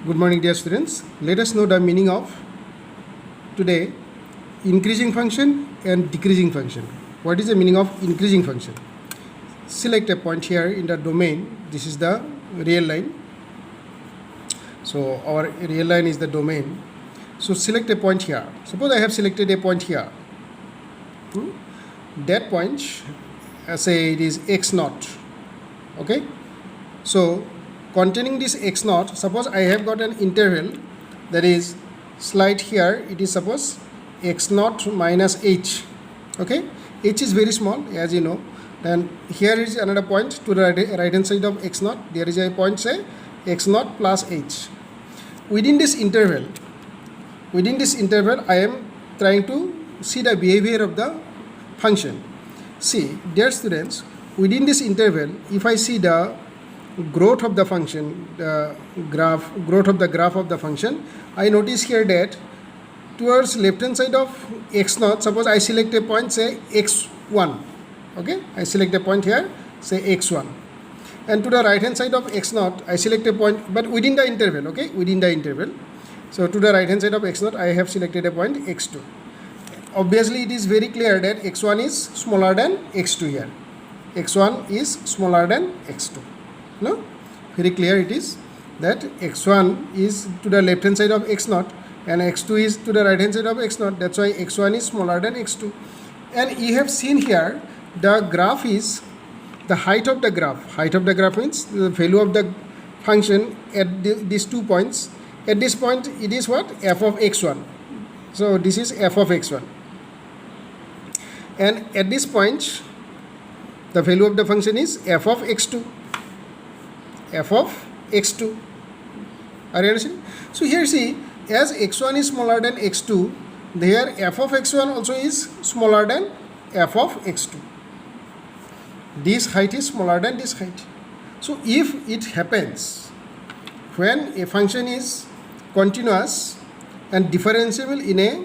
Good morning, dear students. Let us know the meaning of today increasing function and decreasing function. What is the meaning of increasing function? Select a point here in the domain. This is the real line. So our real line is the domain. So select a point here. Suppose I have selected a point here. That point, say it is x naught. Okay. So containing this x naught, suppose I have got an interval that is slide here. It is suppose x naught minus h. Okay. H is very small, as you know. And here is another point to the right hand side of x naught. There is a point, say x naught plus h. Within this interval, I am trying to see the behavior of the function. See, dear students, within this interval, if I see the growth of the function, growth of the graph of the function, I notice here that towards left hand side of x naught, suppose I select a point, say x1. Okay, I select a point here, say x1. And to the right hand side of x naught, I select a point, but within the interval, okay, within the interval. So to the right hand side of x naught, I have selected a point x2. Obviously, it is very clear that x1 is smaller than x2 here. x1 is smaller than x2. No? Very clear it is that x1 is to the left hand side of x naught and x2 is to the right hand side of x naught. That's why x1 is smaller than x2. And you have seen here the graph is the height of the graph. Height of the graph means the value of the function at these 2 points. At this point, it is what? F of x1. So this is f of x1. And at this point, the value of the function is f of x2. F of x2. Are you understanding? So here see, as x1 is smaller than x2, there f of x1 also is smaller than f of x2. This height is smaller than this height. So if it happens when a function is continuous and differentiable in a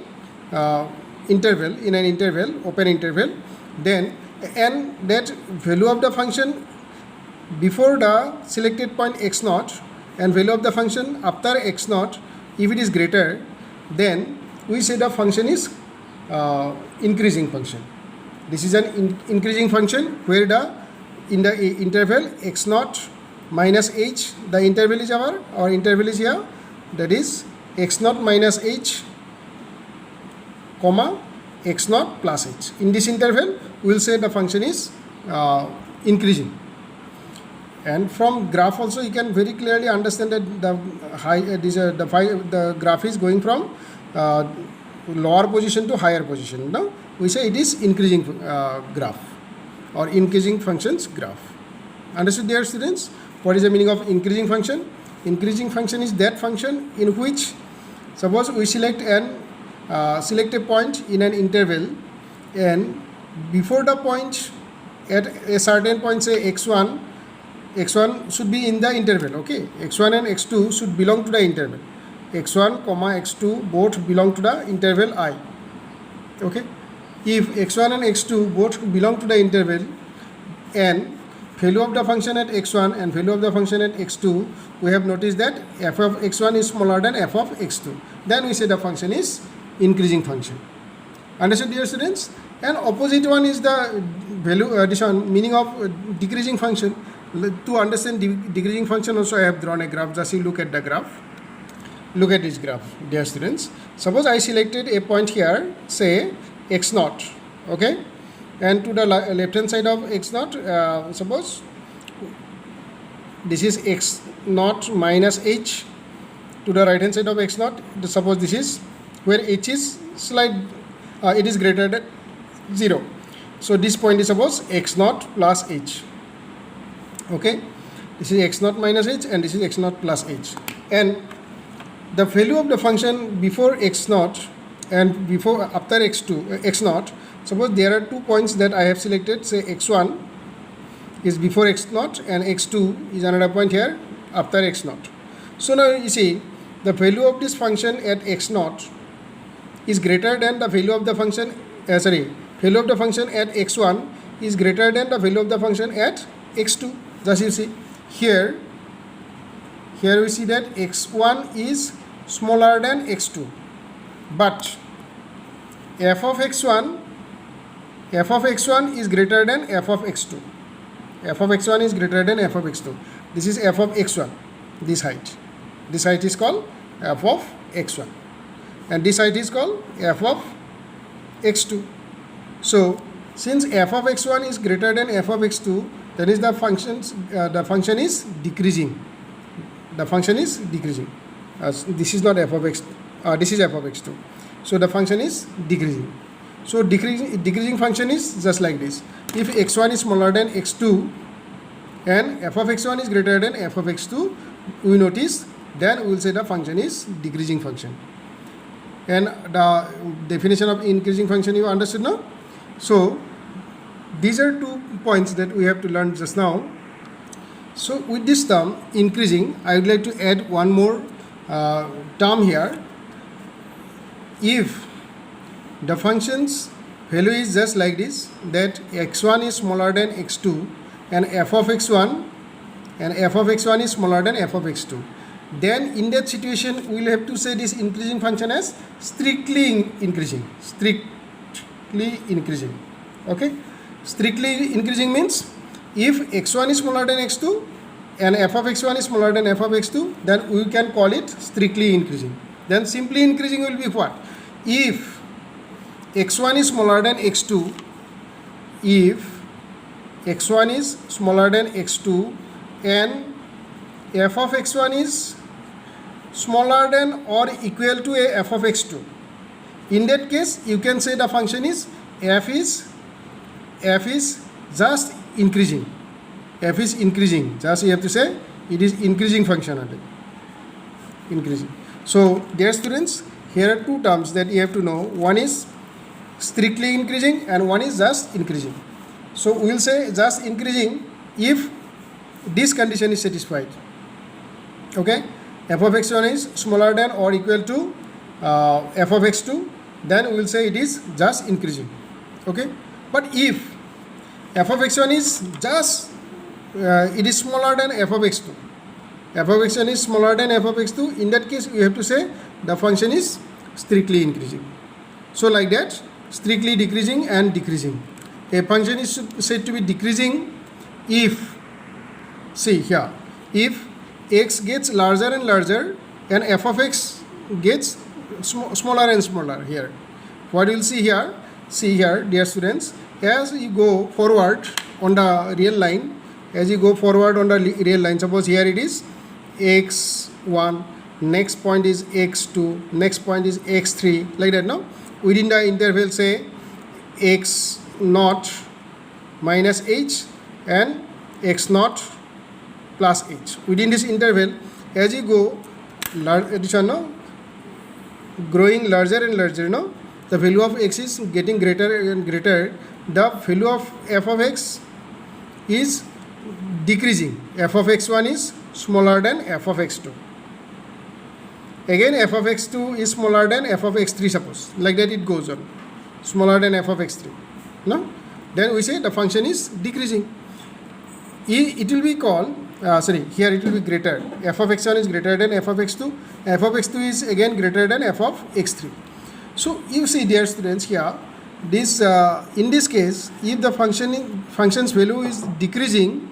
interval, open interval, then and that value of the function before the selected point x naught and value of the function after x naught, if it is greater, then we say the function is increasing function. This is an increasing function where in the interval x naught minus h, the interval is our interval is here, that is x naught minus h comma x naught plus h. In this interval, we will say the function is increasing. And from graph also you can very clearly understand that the graph is going from lower position to higher position. Now we say it is increasing graph or increasing functions graph. Understood, dear students? What is the meaning of increasing function? Increasing function is that function in which, suppose we select a point in an interval, and before the point at a certain point, say x1 should be in the interval. Okay, x1 and x2 should belong to the interval. x1 comma x2 both belong to the interval I. Okay, if x1 and x2 both belong to the interval and value of the function at x1 and value of the function at x2, we have noticed that f of x1 is smaller than f of x2. Then we say the function is increasing function. Understood, dear students? And opposite one is the value addition, meaning of decreasing function. To understand decreasing function also I have drawn a graph. Just you look at the graph. Look at this graph, dear students. Suppose I selected a point here, say x naught. Okay, and to the left hand side of x naught, suppose this is x naught minus h. To the right hand side of x naught, suppose this is where h is it is greater than 0. So this point is suppose x naught plus h. Okay, this is x naught minus h and this is x naught plus h. And the value of the function before x naught and before after x naught, suppose there are 2 points that I have selected, say x1 is before x naught and x2 is another point here after x naught. So now you see the value of this function at x naught is greater than the value of the function value of the function at x1 is greater than the value of the function at x2. Thus you see here here we see that x1 is smaller than x2, but f of x1 is greater than f of x2. F of x1 is greater than f of x2. This is f of x1, this height is called f of x1, and this height is called f of x2. So since f of x1 is greater than f of x2, that is the function is decreasing. The function is decreasing. This is not f of x, this is f of x2. So the function is decreasing. So decreasing function is just like this. If x1 is smaller than x2 and f of x1 is greater than f of x2, we notice, then we will say the function is decreasing function. And the definition of increasing function you understood now? So these are 2 points that we have to learn just now. So with this term increasing, I would like to add one more term here. If the function's value is just like this, that x1 is smaller than x2 and f of x1 is smaller than f of x2, then in that situation we will have to say this increasing function as strictly increasing. Okay, strictly increasing means if x1 is smaller than x2 and f of x1 is smaller than f of x2, then we can call it strictly increasing. Then simply increasing will be what? If x1 is smaller than x2, if x1 is smaller than x2 and f of x1 is smaller than or equal to a f of x2, in that case you can say the function is f is just increasing. F is increasing, just you have to say it is increasing function only. Increasing. So dear students, here are 2 terms that you have to know. One is strictly increasing and one is just increasing. So we will say just increasing if this condition is satisfied. Okay, f of x1 is smaller than or equal to f of x2, then we will say it is just increasing. Okay, but if f of x1 is just it is smaller than f of x2, f of x1 is smaller than f of x2, in that case we have to say the function is strictly increasing. So like that, strictly decreasing and decreasing. A function is said to be decreasing if, see here, if x gets larger and larger and f of x gets smaller and smaller. Here what you will see here, dear students, as you go forward on the real line, suppose here it is x1, next point is x2, next point is x3, like that. Now within the interval, say x0 minus h and x0 plus h. Within this interval, as you go growing larger and larger, the value of x is getting greater and greater. The value of f of x is decreasing. F of x1 is smaller than f of x2. Again, f of x2 is smaller than f of x3, suppose. Like that it goes on. Smaller than f of x3. No? Then we say the function is decreasing. It will be called, here it will be greater. F of x1 is greater than f of x2. F of x2 is again greater than f of x3. So you see, dear students, here, this in this case, if the function's value is decreasing,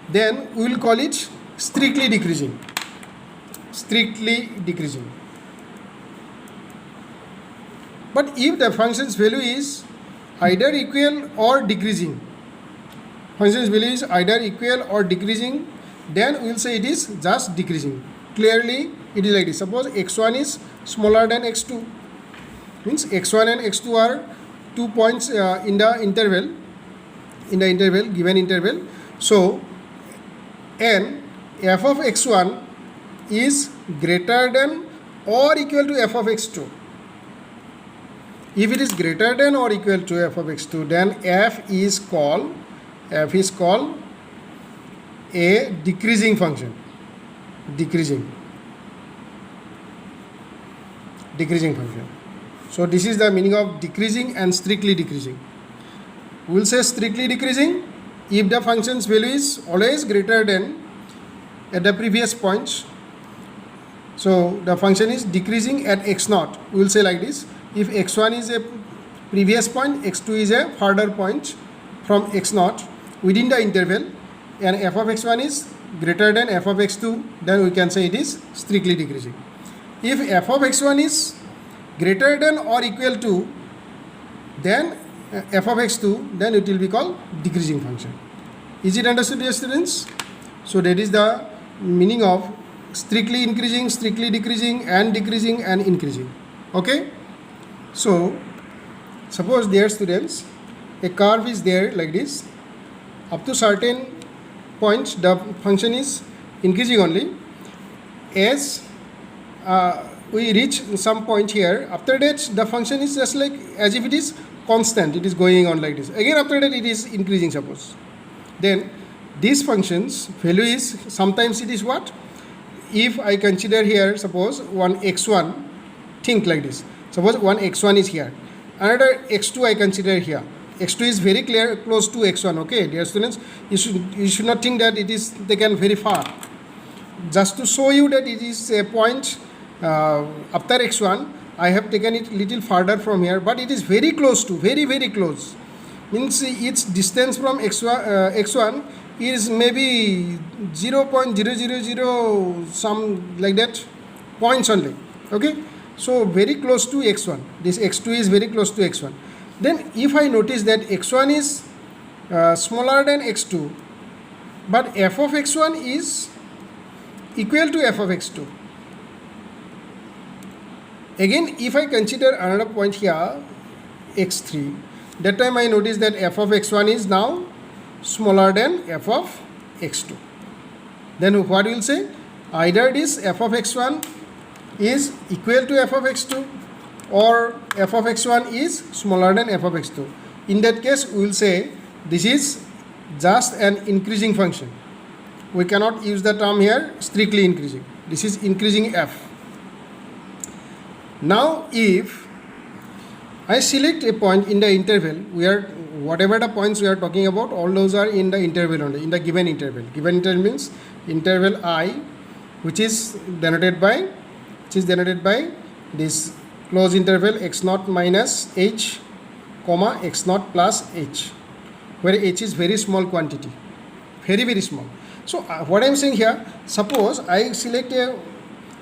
then we will call it strictly decreasing. Strictly decreasing. But if the function's value is either equal or decreasing, function's value is either equal or decreasing, then we will say it is just decreasing. Clearly it is like this. Suppose x1 is smaller than x2, means x1 and x2 are 2 points in the interval, given interval. So and f of x1 is greater than or equal to f of x2. If it is greater than or equal to f of x2, then f is called a decreasing function. Decreasing function. So this is the meaning of decreasing and strictly decreasing. We will say strictly decreasing if the function's value is always greater than at the previous points. So the function is decreasing at x0. We will say like this: if x1 is a previous point, x2 is a further point from x0 within the interval, and f of x1 is greater than f of x2, then we can say it is strictly decreasing. If f of x1 is greater than or equal to then f of x2, then it will be called decreasing function. Is it understood, dear students? So that is the meaning of strictly increasing, strictly decreasing, and increasing. Okay? So suppose, dear students, a curve is there like this. Up to certain points the function is increasing only. As we reach some point here, after that the function is just like as if it is constant, it is going on like this. Again after that it is increasing, suppose. Then this function's value is, sometimes it is what? If I consider here, suppose one x1, think like this. Suppose one x1 is here, another x2 I consider here. x2 is very close to x1. Okay, dear students, you should not think that it is taken very far. Just to show you that it is a point after x1, I have taken it little further from here, but it is very close to, very close. Means its distance from x1 is maybe 0.000 some like that points only. Okay, so very close to x1. This x2 is very close to x1. Then if I notice that x1 is smaller than x2, but f of x1 is equal to f of x2. Again, if I consider another point here, x3, that time I notice that f of x1 is now smaller than f of x2. Then what we will say? Either this f of x1 is equal to f of x2, or f of x1 is smaller than f of x2. In that case, we will say this is just an increasing function. We cannot use the term here strictly increasing. This is increasing f. Now if I select a point in the interval, whatever the points we are talking about, all those are in the interval only, in the given interval. Given interval means interval I, which is denoted by this closed interval x0 minus h, comma x0 plus h, where h is very small quantity, very small. So what I am saying here, suppose I select a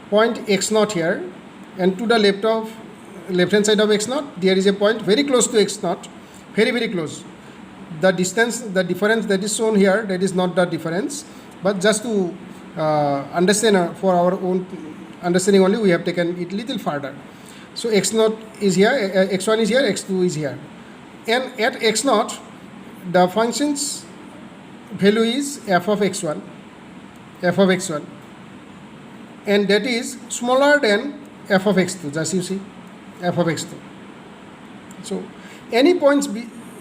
point x0 here, and to the left hand side of x0 there is a point very close to x0, very close. The distance, the difference that is shown here, that is not the difference, but just to understand, for our own understanding only, we have taken it little further. So x0 is here, x1 is here, x2 is here, and at x0 the function's value is f of x1, and that is smaller than f of x2. Just you see, f of x2. So any points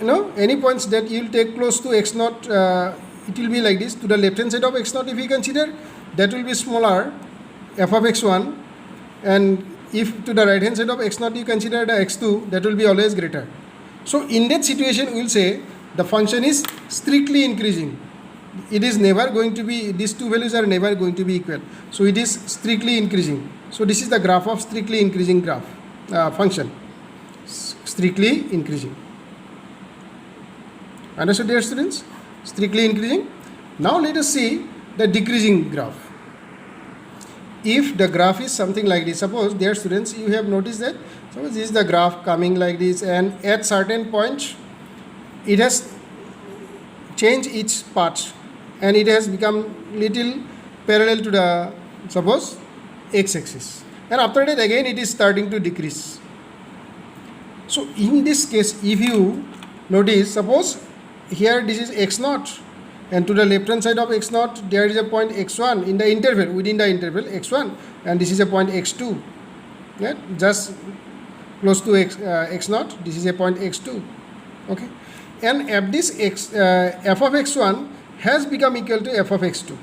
any points that you will take close to x0, it will be like this. To the left hand side of x0, if you consider, that will be smaller, f of x1, and if to the right hand side of x0 you consider the x2, that will be always greater. So in that situation, we will say the function is strictly increasing. It is never going to be, these two values are never going to be equal. So it is strictly increasing. So this is the graph of strictly increasing function. Strictly increasing. Understood, dear students? Strictly increasing. Now let us see the decreasing graph. If the graph is something like this, suppose, dear students, you have noticed that, suppose this is the graph coming like this, and at certain points it has changed its path, and it has become little parallel to the, suppose, x-axis, and after that again it is starting to decrease. So in this case, if you notice, suppose here this is x0, and to the left hand side of x0 there is a point x1 in the interval, within the interval x1, and this is a point x2, yeah, just close to x0, this is a point x2. Okay, and if this f of x1 has become equal to f of x2,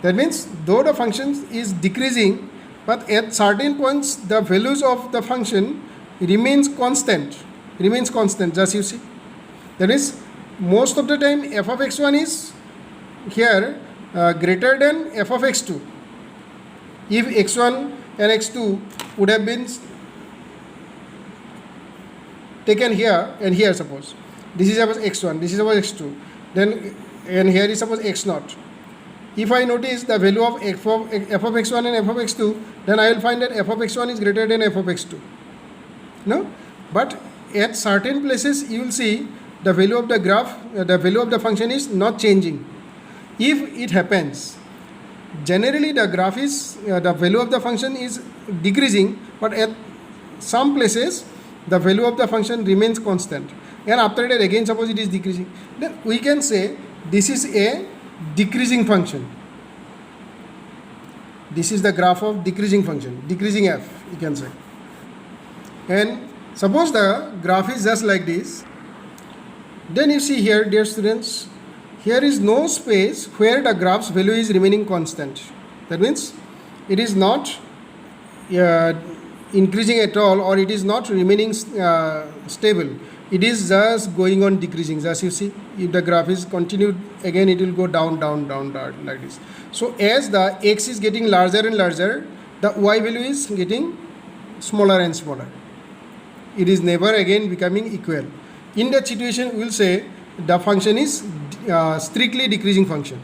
that means though the function is decreasing, but at certain points the values of the function remains constant, just you see. That is, most of the time f of x1 is here greater than f of x2. If x1 and x2 would have been taken here and here, suppose this is suppose x1, this is suppose x2, then and here is suppose x0. If I notice the value of f of x1 and f of x2, then I will find that f of x1 is greater than f of x2. No, but at certain places you will see the value of the graph, the value of the function is not changing. If it happens, generally the graph is the value of the function is decreasing, but at some places the value of the function remains constant, and after that again suppose it is decreasing, then we can say this is a decreasing function. This is the graph of decreasing function, decreasing f, you can say. And suppose the graph is just like this, then you see here, dear students, here is no space where the graph's value is remaining constant. That means it is not increasing at all, or it is not remaining stable. It is just going on decreasing. Just you see, if the graph is continued, again it will go down, down, down, down like this. So as the x is getting larger and larger, the y value is getting smaller and smaller. It is never again becoming equal. In that situation, we will say the function is strictly decreasing function.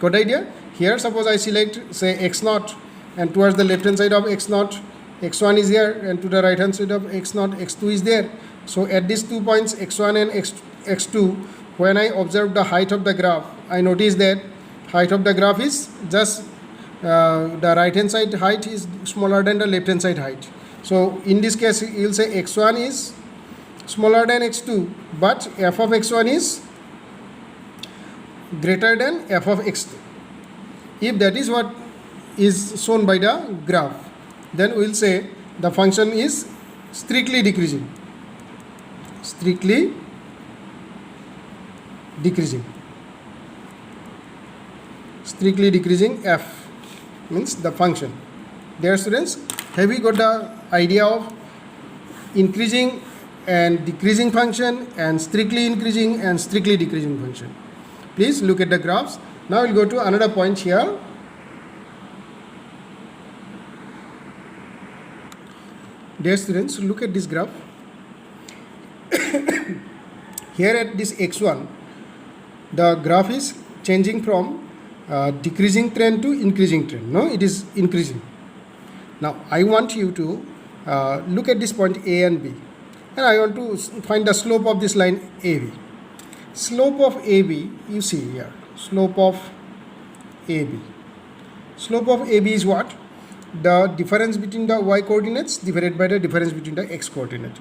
Got idea? Here suppose I select say x0, and towards the left hand side of x0, x1 is here, and to the right hand side of x0, x2 is there. So at these 2 points x1 and x2, when I observe the height of the graph, I notice that height of the graph is just the right hand side height is smaller than the left hand side height. So in this case you will say x1 is smaller than x2, but f of x1 is greater than f of x2. If that is what is shown by the graph, then we will say the function is strictly decreasing. Strictly decreasing. Strictly decreasing f means the function. Dear students, have we got the idea of increasing and decreasing function, and strictly increasing and strictly decreasing function? Please look at the graphs. Now we'll go to another point here. Dear students, look at this graph. Here at this x1, the graph is changing from decreasing trend to increasing trend. No, it is increasing. Now I want you to look at this point A and B, and I want to find the slope of this line AB. Slope of AB, you see here, slope of AB. Slope of AB is what? The difference between the y coordinates divided by the difference between the x coordinate.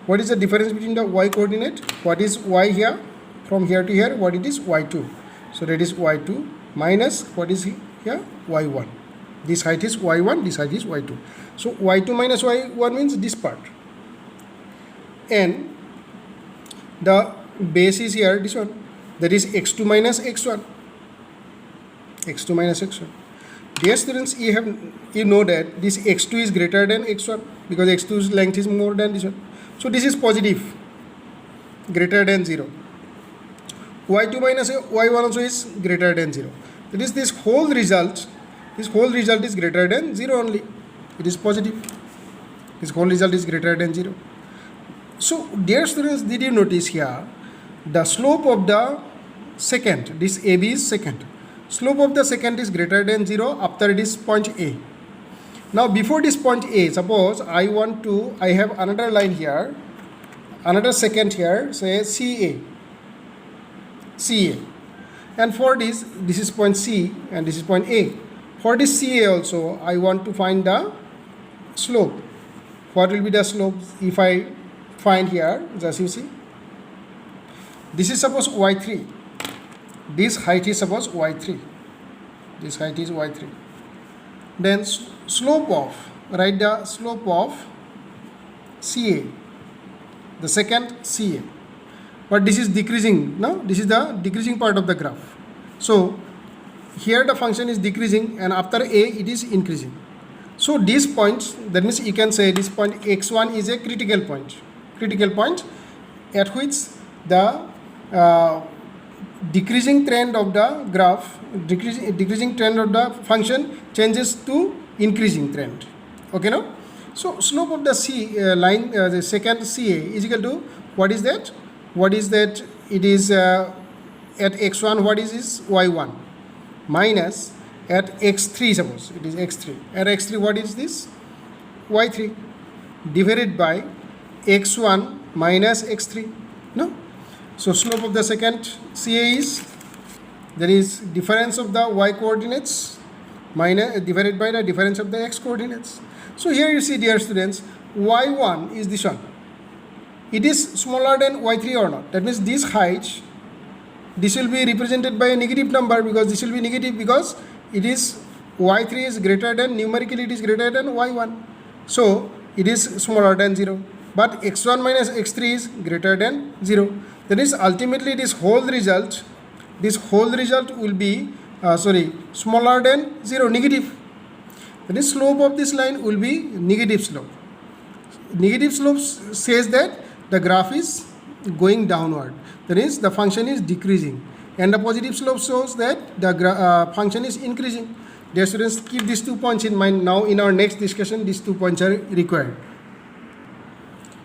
What is the difference between the y coordinate? What is y here? From here to here, what it is? Y2. So that is y2 minus what is here? y1. This height is y1, this height is y2. So y2 minus y1 means this part. And the base is here, this one. That is x2 minus x1. x2 minus x1. Dear students, you know that this x2 is greater than x1 because x2's length is more than this one. So this is positive, greater than 0. y2 minus y1 also is greater than 0. That is, this whole result is greater than 0 only. It is positive. This whole result is greater than 0. So dear students, did you notice here the slope of the secant, this AB is secant. Slope of the secant is greater than 0 after this point A. Now before this point A, suppose I have another line here, another secant here, say CA. And for this is point C and this is point A. For this CA also, I want to find the slope. What will be the slope if I find here? Just you see. This is suppose y3. This height is suppose y3. This height is y3. Then slope of, write the slope of CA, the secant CA. But this is decreasing, no? This is the decreasing part of the graph. So here the function is decreasing and after A it is increasing. So these points, that means you can say this point x1 is a critical point. Critical point at which the decreasing trend of the graph, decreasing trend of the function changes to increasing trend. Okay, now? So slope of the line, the second CA is equal to, what is that? What is that? It is at x1, what is this? y1 minus at x3, suppose it is x3. At x3, what is this? y3 divided by x1 minus x3. No? So slope of the second CA is, there is difference of the y coordinates minus divided by the difference of the x coordinates. So here you see, dear students, y1 is this one. It is smaller than y3 or not. That means this height, this will be represented by a negative number, because this will be negative because it is y3 is greater than, numerically it is greater than y1. So it is smaller than 0. But x1 minus x3 is greater than 0. That is, ultimately this whole result will be smaller than 0, negative. That is, slope of this line will be negative slope. Negative slope says that the graph is going downward. That is, the function is decreasing. And the positive slope shows that the function is increasing. Dear students, keep these 2 points in mind. Now in our next discussion, these 2 points are required.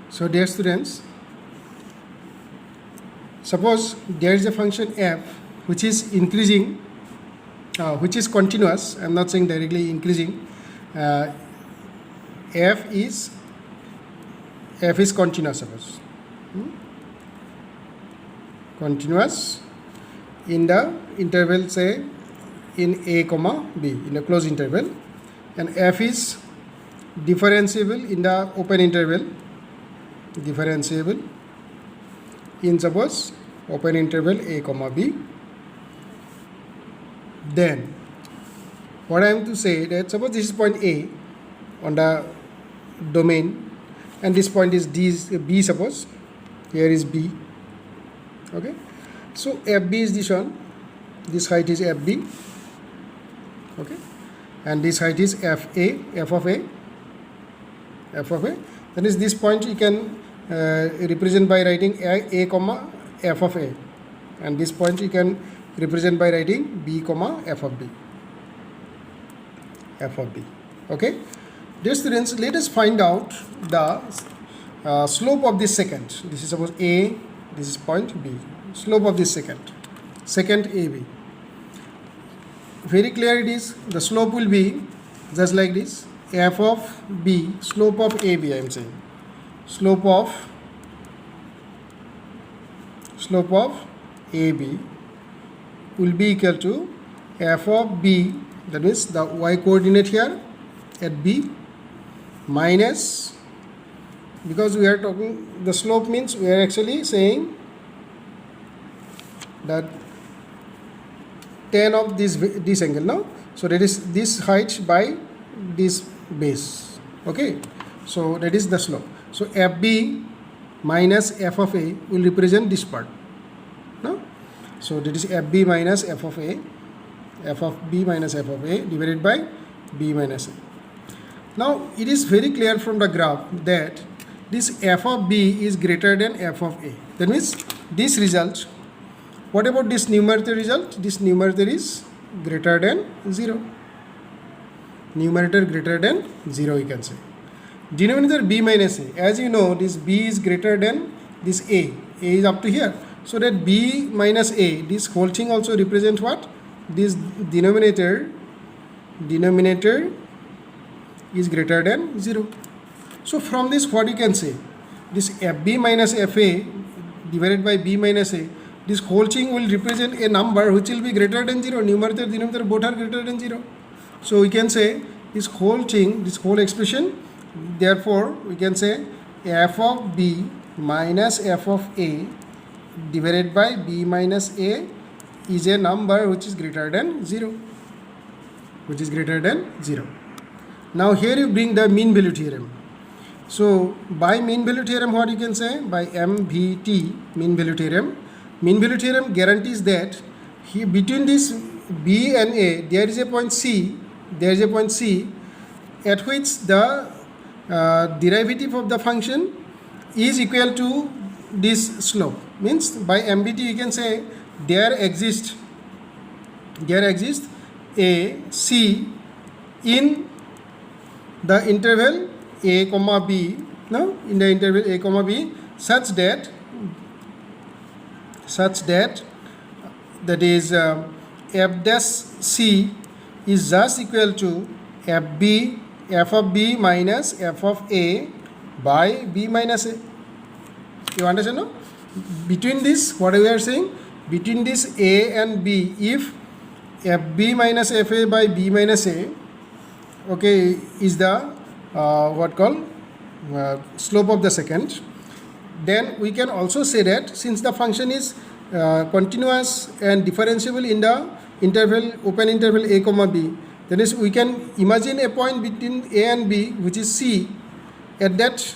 So dear students, suppose there is a function f which is increasing, which is continuous. I am not saying directly increasing. F is continuous, suppose. Continuous in the interval, say in a comma b, in a closed interval, and f is differentiable in the open interval, differentiable in, suppose, open interval a comma b. Then what I am to say, that suppose this is point A on the domain, and this point is B, suppose here is B. Okay, so FB is this one, this height is FB. Okay, and this height is FA, f of A. That is, this point you can represent by writing a comma f of A, and this point you can represent by writing b comma f of b. Okay, dear students, let us find out the slope of this second. This is, suppose, A, this is point B. Slope of this second AB. Very clear it is. The slope will be just like this, f of b, slope of AB, I am saying. Slope of AB will be equal to f of b, that is the y coordinate here at b, minus, because we are talking the slope, means we are actually saying that tan of this angle now. So that is this height by this base. Okay, so that is the slope. So FB minus f of a will represent this part. No? So that is FB minus f of a, f of b minus f of a divided by b minus a. Now it is very clear from the graph that this f of b is greater than f of a. That means this result, what about this numerator result? This numerator is greater than 0. Numerator greater than 0, you can say. Denominator b minus a. As you know, this b is greater than this a. A is up to here. So that b minus a, this whole thing also represents what? This denominator is greater than 0. So from this, what you can say? This fb minus fa divided by b minus a, this whole thing will represent a number which will be greater than 0. Numerator, denominator both are greater than 0. So we can say this whole thing, this whole expression, therefore we can say f of b minus f of a divided by b minus a is a number which is greater than 0. Now here you bring the mean value theorem. So by mean value theorem, what you can say? By MVT, mean value theorem. Mean value theorem guarantees that here between this b and a there is a point c. At which the derivative of the function is equal to this slope. Means by MVT you can say there exists a C in the interval a comma b, no, in the interval a comma b, such that that is f dash c is just equal to f of b minus f of a by b minus a. You understand, no? Between this, what we are saying, between this a and b, if fb minus fa by b minus a, okay, is the what called slope of the secant, then we can also say that since the function is continuous and differentiable in the interval, open interval a comma b, that is, we can imagine a point between a and b which is c. At that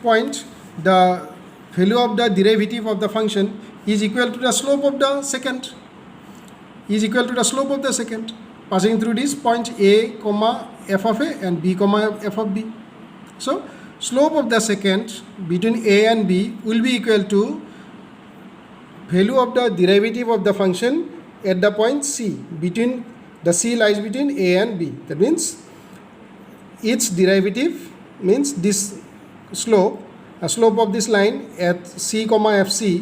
point, the value of the derivative of the function is equal to the slope of the secant, passing through this point a comma f of a and b comma f of b. So slope of the secant between a and b will be equal to value of the derivative of the function at the point c. Between the c lies between a and b. That means its derivative means this slope, a slope of this line at c comma fc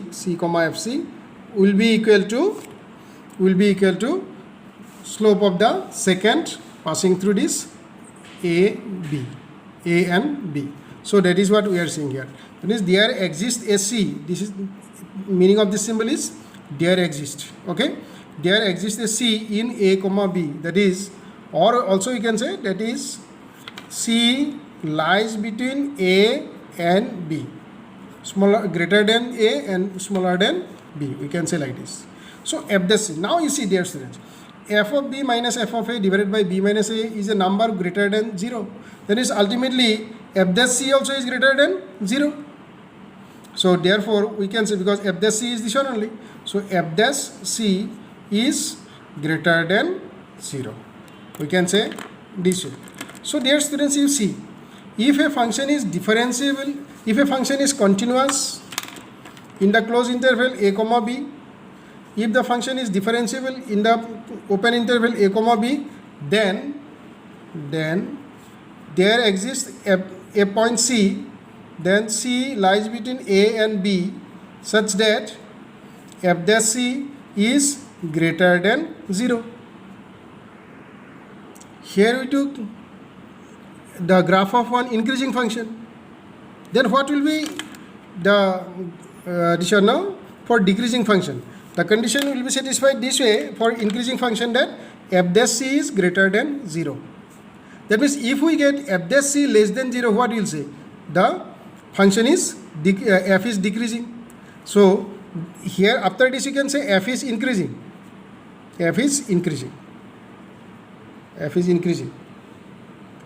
will be equal to slope of the secant passing through this a and b. So that is what we are saying here. That is, there exists a c. This is meaning of this symbol is there exists. Okay, there exists a c in a comma b. That is, or also you can say that is c lies between a and b, smaller, greater than a and smaller than b. We can say like this. So f dash c. Now you see, dear students, f of b minus f of a divided by b minus a is a number greater than 0. That is, ultimately f dash c also is greater than 0. So therefore we can say, because f dash c is this one only, so f dash c is greater than 0. We can say this way. So dear students, you see, if a function is differentiable, if a function is continuous in the closed interval a comma b, if the function is differentiable in the open interval a comma b, then there exists a point c, then c lies between a and b such that f dash c is greater than 0. Here we took the graph of one increasing function. Then what will be the condition now for decreasing function? The condition will be satisfied this way for increasing function, that f dash c is greater than 0. That means if we get f dash c less than 0, what will say? The function is f is decreasing. So here after this you can say f is increasing.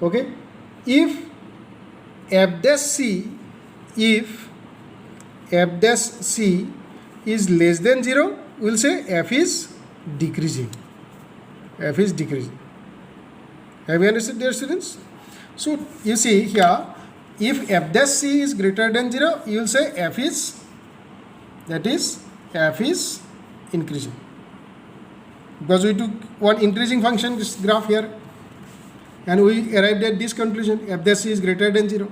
Okay. If f dash c is less than 0, we will say f is decreasing. Have you understood, dear students? So you see here, if f dash c is greater than 0, you will say f is increasing, because we took one increasing function, this graph here, and we arrived at this conclusion, f dash c is greater than 0.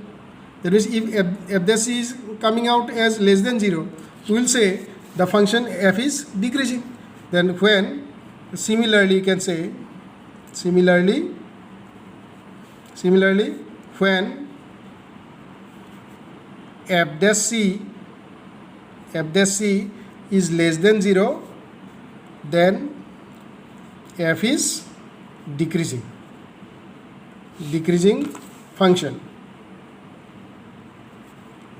That means if f dash c is coming out as less than 0, we will say the function f is decreasing. Then when similarly you can say similarly when f dash c is less than 0, then f is decreasing function.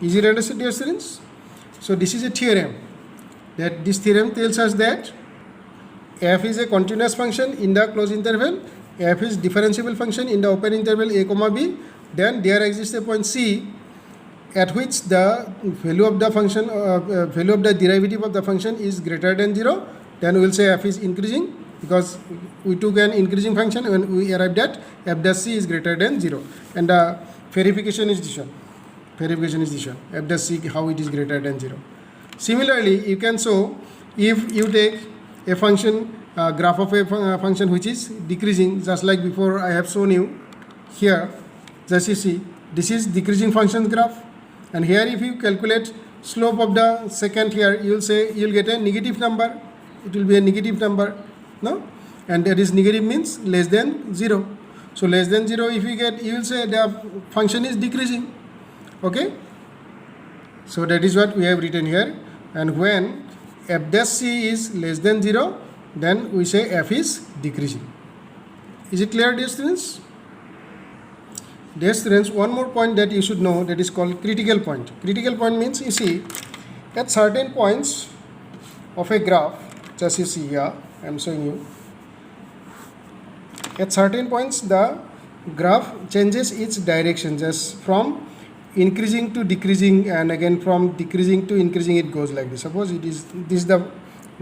Is it understood, dear students? So this is a theorem. That this theorem tells us that f is a continuous function in the closed interval, f is differentiable function in the open interval a comma b, then there exists a point c at which the value of the function, value of the derivative of the function is greater than 0, then we will say f is increasing, because we took an increasing function when we arrived at f dash c is greater than 0. And the verification is this one. F dash c, how it is greater than 0. Similarly, you can show if you take a function, graph of a function which is decreasing, just like before I have shown you here, just you see, this is decreasing function graph, and here if you calculate slope of the secant here, you will say you will get a negative number. It will be a negative number, no? And that is negative means less than 0. So less than 0 if you get, you will say the function is decreasing. Okay, so that is what we have written here. And when f dash c is less than 0, then we say f is decreasing. Is it clear, dear students? Dear students, one more point that you should know, that is called critical point. Critical point means, you see, at certain points of a graph, just you see here, I am showing you, at certain points the graph changes its direction, just from increasing to decreasing, and again from decreasing to increasing, it goes like this. Suppose this is the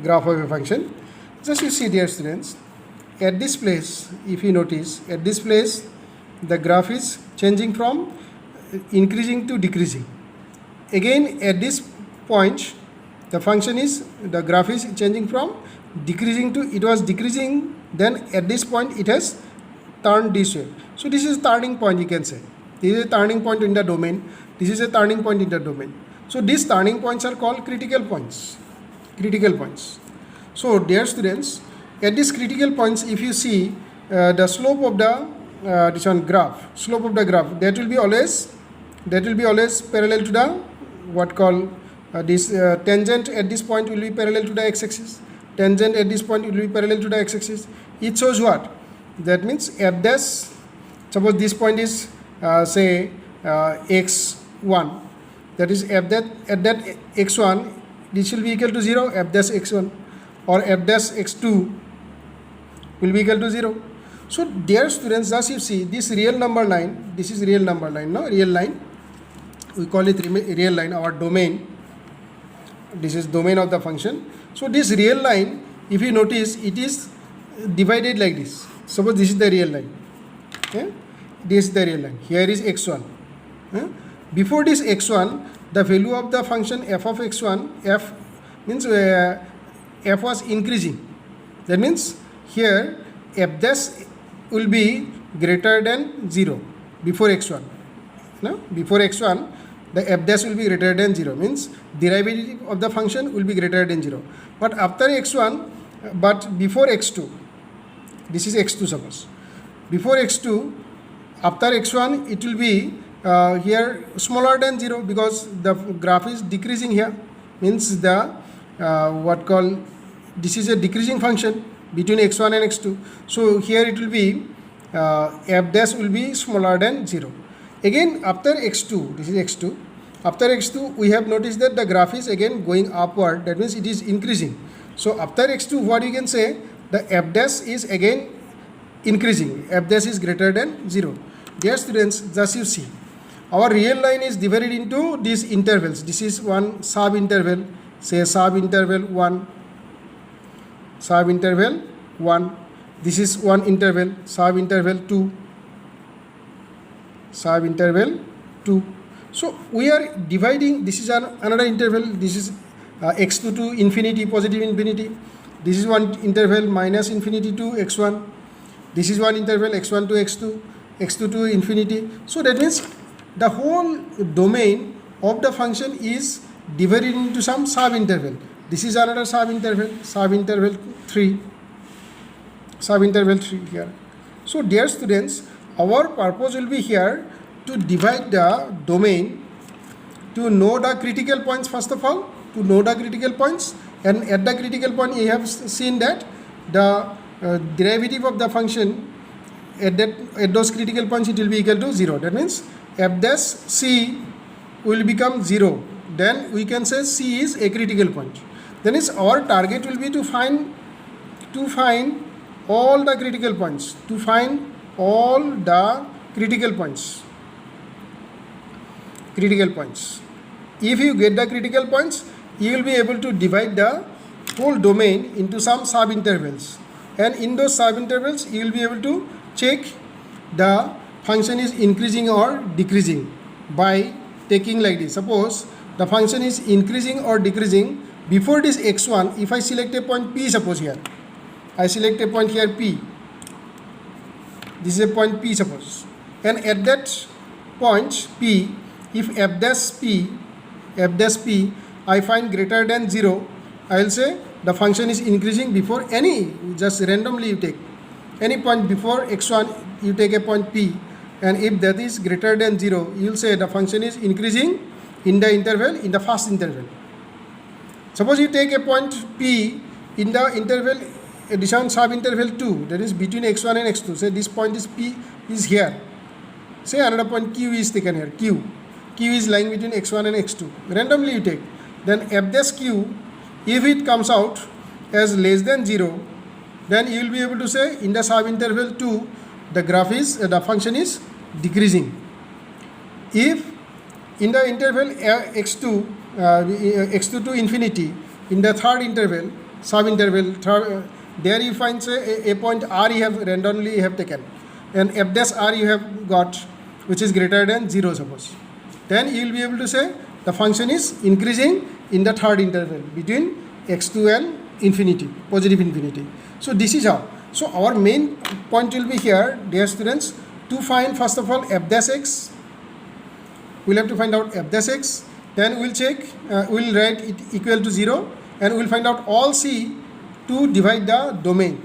graph of a function. Just you see, dear students, at this place, if you notice, at this place the graph is changing from increasing to decreasing. Again at this point the graph is changing from decreasing to, it was decreasing, then at this point it has turned this way. So this is turning point, you can say. This is a turning point in the domain. This is a turning point in the domain. So these turning points are called critical points. Critical points. So dear students, at these critical points, if you see the slope of the this one graph, slope of the graph, that will be always parallel to the what call this tangent at this point will be parallel to the x-axis. Tangent at this point will be parallel to the x-axis. It shows what? That means f dash, suppose this point is say x1, that is f that at that x1 this will be equal to 0, f dash x1, or f dash x2 will be equal to 0. So dear students, as you see, this real number line, this is real number line, no? Real line, we call it real line, our domain. This is domain of the function. So this real line, if you notice, it is divided like this. Suppose this is the real line. Okay? This is the real line. Here is x1. Before this x1, the value of the function f of x1, f means f was increasing. That means here f dash will be greater than 0 before x1. No? Before x1, the f dash will be greater than 0, means derivative of the function will be greater than 0. But after x1, but before x2, this is x2 suppose. Before x2, after x1, it will be here smaller than 0, because the graph is decreasing here, means the what call, this is a decreasing function between x1 and x2. So here it will be f dash will be smaller than 0. Again after x2, this is x2, after x2 we have noticed that the graph is again going upward, that means it is increasing. So after x2, what you can say, the f dash is again increasing, f dash is greater than 0. Dear students, just you see, our real line is divided into these intervals. This is one sub interval, say sub interval 1, sub interval 1. This is one interval, sub interval 2, sub interval 2. So we are dividing, this is another interval, this is x2 to infinity, positive infinity. This is one interval minus infinity to x1. This is one interval x1 to x2, x2 to infinity. So that means the whole domain of the function is divided into some sub interval. This is another sub interval 3, sub interval 3 here. So dear students, our purpose will be here to divide the domain, to know the critical points first of all, to know the critical points, and at the critical point you have seen that the derivative of the function at those critical points it will be equal to 0. That means f dash c will become 0. Then we can say c is a critical point. Then is our target will be to find all the critical points, to find all the critical points. Critical points. If you get the critical points, you will be able to divide the whole domain into some sub intervals, and in those sub intervals you will be able to check the function is increasing or decreasing by taking like this. Suppose the function is increasing or decreasing before this x1, if I select a point P, suppose here, I select a point here P, this is a point P suppose, and at that point P, if f dash P I find greater than 0, I will say the function is increasing before any, just randomly you take any point before x1, you take a point P, and if that is greater than 0, you will say the function is increasing in the interval, in the first interval. Suppose you take a point P in the interval, addition sub interval 2, that is between x1 and x2. Say this point is P is here. Say another point Q is taken here. Q is lying between x1 and x2. Randomly you take. Then f dash Q, if it comes out as less than 0, then you will be able to say in the sub interval 2, the graph is, the function is decreasing. If in the interval x2 to infinity, in the third interval, sub interval, there you find say a point R you have randomly have taken, and f dash R you have got, which is greater than 0 suppose, then you will be able to say the function is increasing in the third interval between x2 and infinity, positive infinity. So this is how. So our main point will be here, dear students, to find first of all f dash x. We'll have to find out f dash x. Then we'll check, we'll write it equal to 0, and we'll find out all C to divide the domain.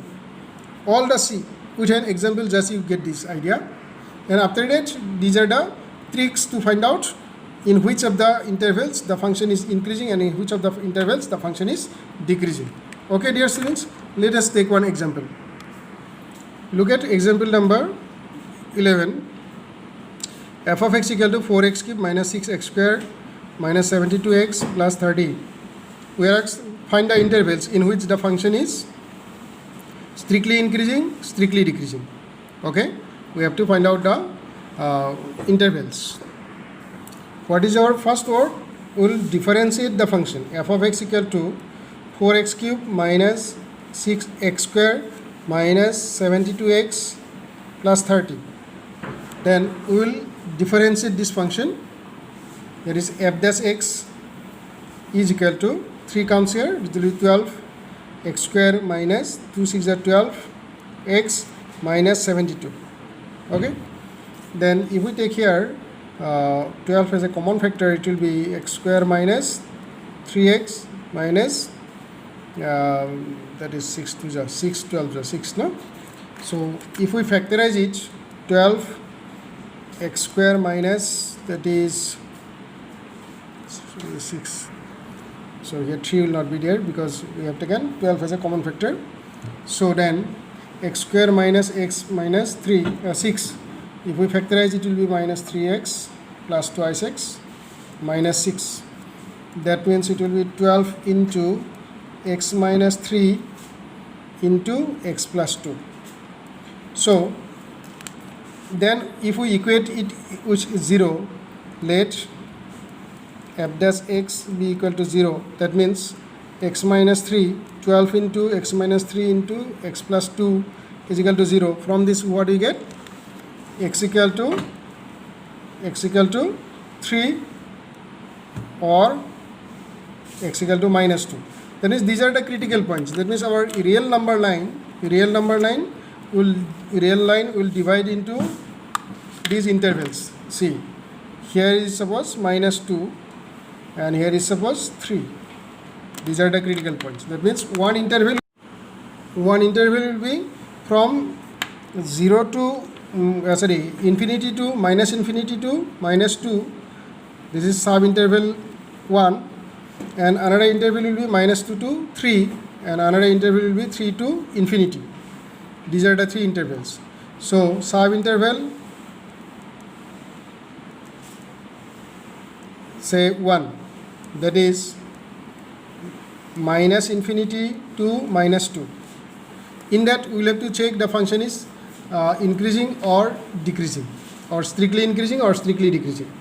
All the C. With an example, just you get this idea. And after that, these are the tricks to find out in which of the intervals the function is increasing and in which of the intervals the function is decreasing. Okay, dear students, let us take one example. Look at example number 11. F of x equal to 4x cube minus 6x square minus 72x plus 30. We are asked find the intervals in which the function is strictly increasing, strictly decreasing. Okay, we have to find out the intervals. What is our first word? We will differentiate the function. F of x equal to 4x cube minus 6x square minus 72x plus 30. Then we will differentiate this function. That is f dash x is equal to 3 comes here, it will be 12 x square minus 2 6 are 12 x minus 72. Okay, then if we take here 12 as a common factor, it will be x square minus 3x minus that is 6 to 6 12 6, no? So if we factorize it, 12 x square minus, that is 6. So here 3 will not be there because we have taken 12 as a common factor. So then x square minus x minus 6. If we factorize, it will be minus 3x plus twice x minus 6. That means it will be 12 into x minus 3 into x plus 2. So then if we equate it which is 0, let f dash x be equal to 0. That means x minus 3, 12 into x minus 3 into x plus 2 is equal to 0. From this what we get? X equal to 3 or x equal to minus 2. That means these are the critical points. That means our real number line will divide into these intervals. See, here is suppose minus 2 and here is suppose 3. These are the critical points. That means one interval will be from 0 to infinity to minus infinity to minus 2. This is sub interval 1, and another interval will be minus 2 to 3, and another interval will be 3 to infinity. These are the 3 intervals. So sub interval, say 1, that is minus infinity to minus 2. In that we will have to check the function is increasing or decreasing, or strictly increasing or strictly decreasing.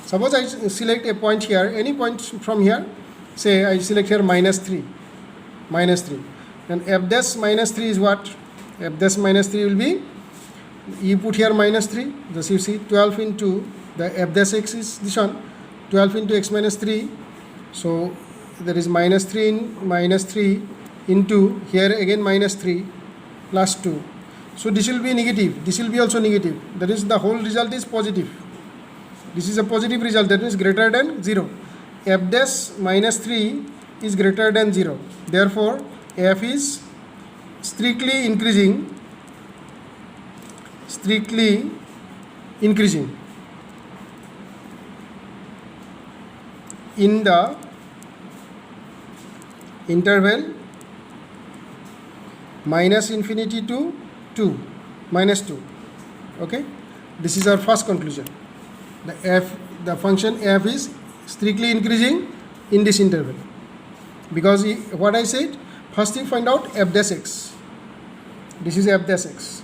Suppose I select a point here, any point from here, say I select here minus 3, then f dash minus 3 is what? F dash minus 3 will be, you put here minus 3, thus you see 12 into the f dash x is this one, 12 into x minus 3. So there is minus 3 in minus 3 into here again minus 3 plus 2. So this will be negative, this will be also negative. That is, the whole result is positive. This is a positive result, that means greater than 0. F dash minus 3 is greater than 0. Therefore, f is strictly increasing in the interval minus infinity to 2, minus 2. Okay, this is our first conclusion. The function f is strictly increasing in this interval, because what I said, first you find out f dash x. This is f dash x.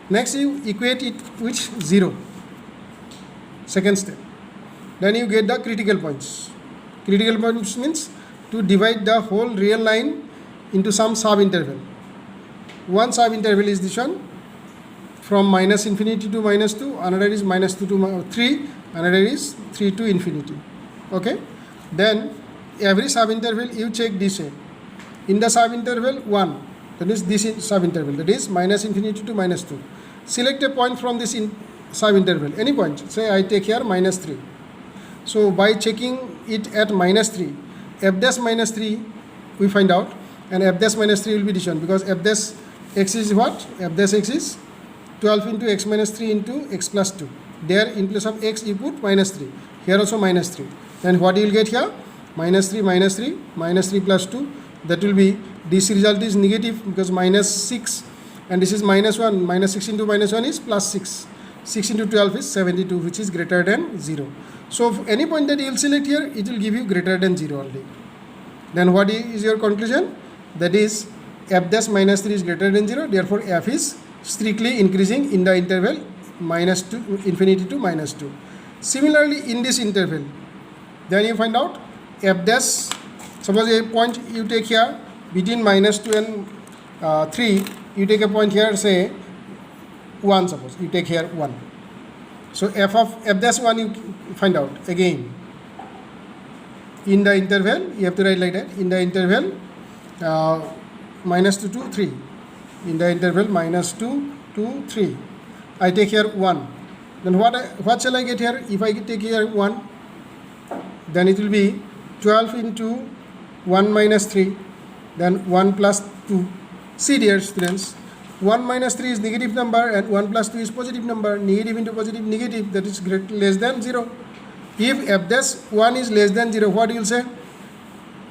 Next you equate it with 0, second step. Then you get the critical points. Critical points means to divide the whole real line into some sub-interval. One sub-interval is this one, from minus infinity to minus 2, another is minus 2 to 3, another is 3 to infinity. Okay, then every sub-interval you check this way. In the sub-interval 1, that is this sub-interval, that is minus infinity to minus 2. Select a point from this sub-interval, any point. Say I take here minus 3. So by checking it at minus 3, f dash minus 3 we find out, and f dash minus 3 will be this one, because f dash x is what? F dash x is 12 into x minus 3 into x plus 2. There in place of x you put minus 3. Here also minus 3. Then what you will get here? Minus 3, minus 3, minus 3 plus 2. That will be, this result is negative because minus 6, and this is minus 1. Minus 6 into minus 1 is plus 6. 6 into 12 is 72, which is greater than 0. So any point that you will select here, it will give you greater than 0 only. Then what is your conclusion? That is, f dash minus 3 is greater than 0. Therefore f is strictly increasing in the interval minus 2 infinity to minus 2. Similarly, in this interval, then you find out f dash, suppose a point you take here between minus 2 and 3, you take a point here, say 1, suppose you take here 1. So f of f dash 1 you find out again in the interval, you have to write like that, in the interval minus 2 to 3, in the interval minus 2 to 3. I take here 1. Then what shall I get here? If I take here 1, then it will be 12 into 1 minus 3, then 1 plus 2. See dear students, 1 minus 3 is negative number and 1 plus 2 is positive number. Negative into positive, negative, that is less than 0. If f dash 1 is less than 0, what you will say?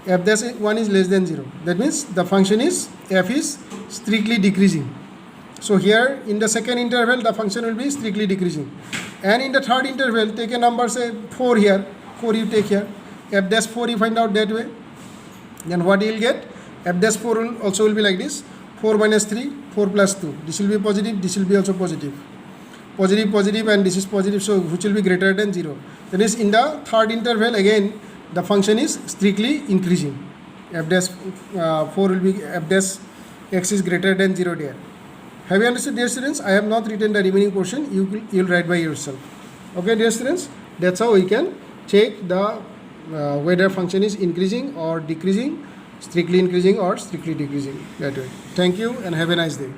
F dash 1 is less than 0. That means the function is, f is strictly decreasing. So here in the second interval, the function will be strictly decreasing. And in the third interval, take a number, say 4 here. 4 you take here. F dash 4 you find out that way. Then what you will get? F dash 4 will also will be like this. 4 minus 3, 4 plus 2. This will be positive, this will be also positive. Positive, positive, and this is positive, so which will be greater than 0. That is, in the third interval, again, the function is strictly increasing. F dash 4 will be, f dash x is greater than 0 there. Have you understood, dear students? I have not written the remaining portion. You will write by yourself. Okay, dear students? That's how we can check the whether function is increasing or decreasing, strictly increasing or strictly decreasing, that way. Thank you and have a nice day.